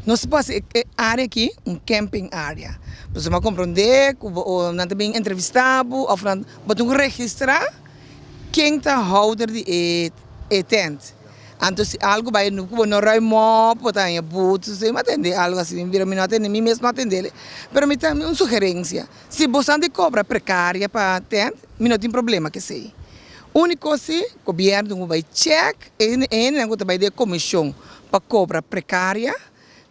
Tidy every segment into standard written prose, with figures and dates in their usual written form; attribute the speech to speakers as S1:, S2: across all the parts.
S1: Nós passa área aqui, camping área. Você vai compreender, ou não também entrevistado, ou não registrar quem está holder de tent. Então, se algo vai no rai mop, botar em boots, se me atender algo assim, vira me não atender, mim mesmo não atender. Mas me tem uma sugerência. Se você não cobra precária para tent, me não tem problema que sei. Único se o governo vai check, e não vai ter comissão para cobra precária,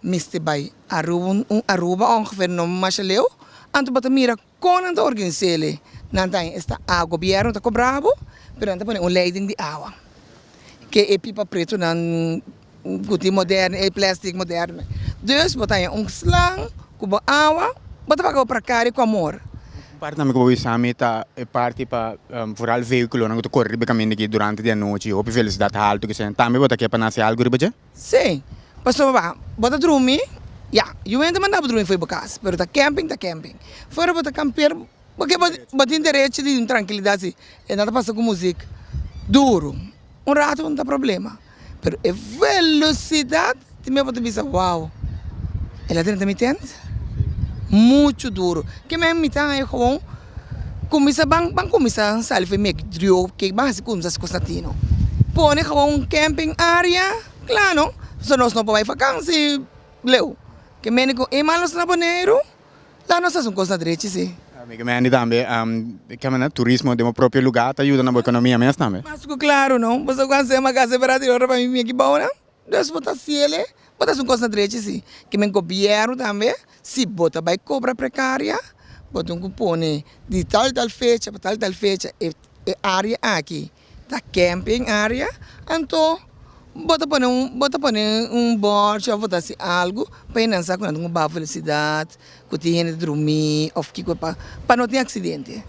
S1: Mr. Bay Aruba ongeveer no machaleu, anto bata mira konan ta organisele, nantai esta a governo ta cobravo, pero anta pone leiding de água. Que é pipa preto nan guti moderno, é plástico moderno. Dus bota slang, cuba água, bota para precária com amor.
S2: Parte também que eu vou tá é parte para vooral veículo, não que corre bem caminho aqui durante a noite, ou velocidade alta que sen. Também bota aqui para nascer algo riba.
S1: Sim. Pastor ba, bota dormir. Ja, eu ainda mandava dormir foi para casa, pero tá camping. Fora bota camper, porque bota interesse de tranquilidade, e nada passa com música. Duro. Rato não dá problema. Pero é velocidade, também bota pensar, uau. Ela tem também tem? Muito duro. Que mesmo me tá aí com começa começa sabe foi meio drio que mais começa se Constantino. Põe com camping área, claro. Se nós não podemos vacancy, leu. Que médico é malos na boneiro, lá nós somos coisa direita, sim.
S2: Amiga, mas também, que turismo de um próprio lugar tá ajuda na boa economia mesmo também.
S1: Mas claro, não. Você conhece uma casa para tirar para mim aqui bom, não? Deus bota cielo, bota uma coisa direita, sim. Que men governo também, se bota vai cobrar precária, bota cupom de tal fecha para tal fecha, é área aqui, tá camping área, então bota para board, ou botar algo para dançar com uma boa velocidade, que tenha de dormir, ou que para não ter acidente.